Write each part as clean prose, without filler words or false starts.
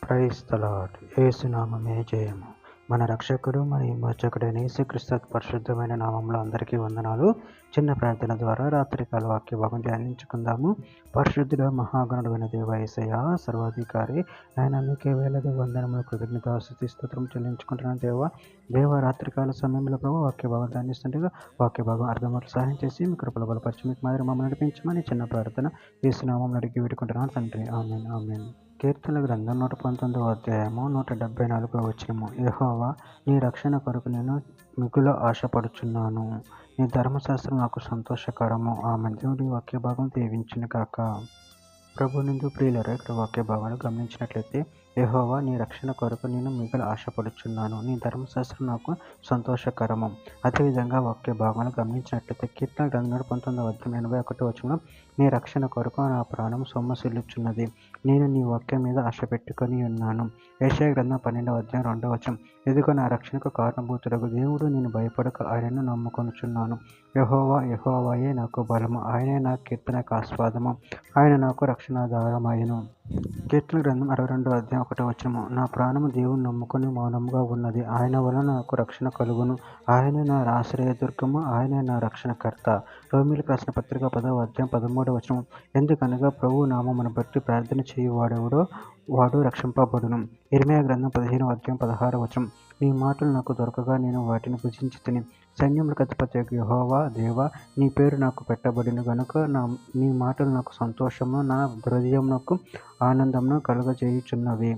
Praise the lord. యేసునామమే జయము. మన రక్షకుడు మన విమోచకుడైన యేసుక్రీస్తు పరిశుద్ధమైన నామంలో అందరికీ వందనాలు. చిన్న ప్రార్థన ద్వారా రాత్రికాల వాక్య భాగం ధ్యానించుకుందాము. పరిశుద్ధుడ మహాగణుడైన దేవ యేసయ్య సర్వాధికారి ఆయన మీకే వేలది వందనములు కృతజ్ఞతాస్తుతి స్తోత్రం చెల్లించుకుంటున్నాను దేవ రాత్రికాల సమయంలో ప్రభు వాక్య భాగం ధ్యానిస్తుండగా వాక్య భాగం అర్థమవుతూ సహాయం చేసి మీ కృపల బలపరిచి మీకు మాదిరి మమ్మల్ని నడిపించమని చిన్న ప్రార్థన యేసునామం అడిగి వేడుకుంటున్నాను తండ్రి. ఆమేన్ ఆమేన్. కీర్తనల గ్రంథం 119వ అధ్యాయము 174వ వచనము. యెహోవా నీ రక్షణ కొరకు నేను మిగుల ఆశపడుచున్నాను, నీ ధర్మశాస్త్రం నాకు సంతోషకరము. ఆమేన్. దేవుడి వాక్య భాగం దీవించును గాక. ప్రభునందు ప్రియులారా, ఇక్కడ వాక్య భాగాలు గమనించినట్లయితే యెహోవా నీ రక్షణ కొరకు నేను మిగులు ఆశపడుచున్నాను, నీ ధర్మశాస్త్రం నాకు సంతోషకరము. అదేవిధంగా వాక్య భాగాలు గమనించినట్లయితే కీర్తన గ్రంథం 19వ అధ్యాయం 81వ వచనం, నీ రక్షణ కొరకు నా ప్రాణం సొమ్మసిల్లుచున్నది, నేను నీ వాక్యం మీద ఆశ పెట్టుకొని ఉన్నాను. యెషయా గ్రంథం 12వ అధ్యాయం 2వ వచనం, ఇదిగో నా రక్షణకు కారణభూతుడగు దేవుడు, నేను భయపడక ఆయనను నమ్ముకొనుచున్నాను. యెహోవా యెహోవాయే నాకు బలము, ఆయనే నా కీర్తనకు ఆస్పదము, ఆయన నాకు రక్షణాధారమాయెను. కీర్తన గ్రంథం 62వ అధ్యాయం 1వ వచనము, నా ప్రాణము దేవుని నమ్ముకొని మౌనముగా ఉన్నది, ఆయన వలన నాకు రక్షణ కలుగును, ఆయనే నా ఆశ్రయదుర్గము, ఆయనే నా రక్షణకర్త. రోమీయులకు రాసిన పత్రిక 10వ అధ్యాయం 13వ వచనం, ఎందుకనగా ప్రభువు నామమును బట్టి ప్రార్థన చేయువాడెవడో వాడు రక్షింపబడును. ఇర్మీయా గ్రంథం 15వ అధ్యాయం 16వ వచనం, నీ మాటలు నాకు దొరకగా నేను వాటిని భుజించితిని, సైన్యములకు అధిపతియగు యెహోవా దేవా నీ పేరు నాకు పెట్టబడిన గనుక నీ మాటలు నాకు సంతోషము, నా హృదయమునకు ఆనందమును కలుగజేయుచున్నవి.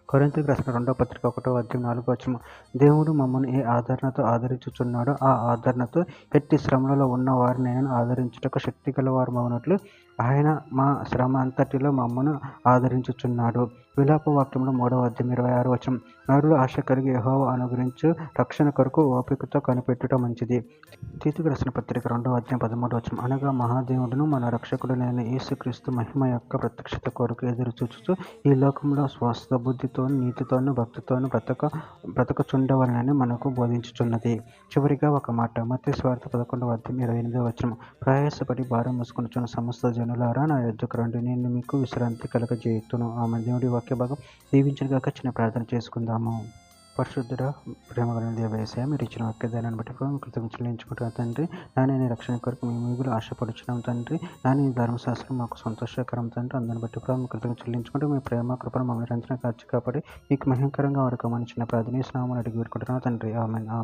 కొరింథీయులకు రాసిన 2వ పత్రిక 1వ అధ్యాయం 4వ వచనం, దేవుడు మమ్మల్ని ఏ ఆదరణతో ఆదరించుచున్నాడో ఆ ఆదరణతో ఎట్టి శ్రమలలో ఉన్న వారినైనా ఆదరించుటకు శక్తి గలవారమగునట్లు ఆయన మా శ్రమ అంతటిలో మమ్మను ఆదరించుచున్నాడు. విలాప వాక్యంలో 3వ అధ్యాయం 26వ వచనం, నరులు ఆశ కలిగి యెహోవా అనుగ్రహించు రక్షణ కొరకు ఓపికతో కనిపెట్టుట మంచిది. తీతుకు రాసిన పత్రిక 2వ అధ్యాయం 13వ వచనం, అనగా మహాదేవుడును మన రక్షకుడునైన యేసుక్రీస్తు మహిమ యొక్క ప్రత్యక్షత కొరకు ఎదురు చూచుచు ఈ లోకంలో స్వస్థ బుద్ధితోను నీతితోను భక్తితోను బ్రతకచుండవలనని మనకు బోధించుచున్నది. చివరిగా ఒక మాట, మత్తయి సువార్త 11వ అధ్యాయం 28వ వచనం, ప్రయాసపడి భారం మోసుకొనుచున్న సమస్త జనులారా నా యొద్దకు రండి, నేను మీకు విశ్రాంతి కలుగజేయుదును. ఆమె. దేవుడి వాక్య భాగం దీవించుగాక. చిన్న ప్రార్థన చేసుకుందాము. పరిశుద్ధుడ ప్రేమగల దేవ యేసయ్య, మీరు ఇచ్చిన వాక్యదానాన్ని బట్టి కృతజ్ఞతలు చెల్లించుకుంటున్నాను తండ్రి. నానే నీ రక్షణ కొరకు మేము మిగులు ఆశపడుచున్నాం తండ్రి. నాని నీ ధర్మశాస్త్రం మాకు సంతోషకరం తండ్రి. అందరిని బట్టి కృతజ్ఞతలు చెల్లించుకుంటూ మీ ప్రేమ కృపను మమ్మల్ని నిరంతరం కాచి కాపాడి మీకు మహిమకరంగా వాడుకోమని చిన్న ప్రార్థన స్నామని అడిగి వేడుకుంటున్నాను తండ్రి. ఆమేన్ ఆమేన్.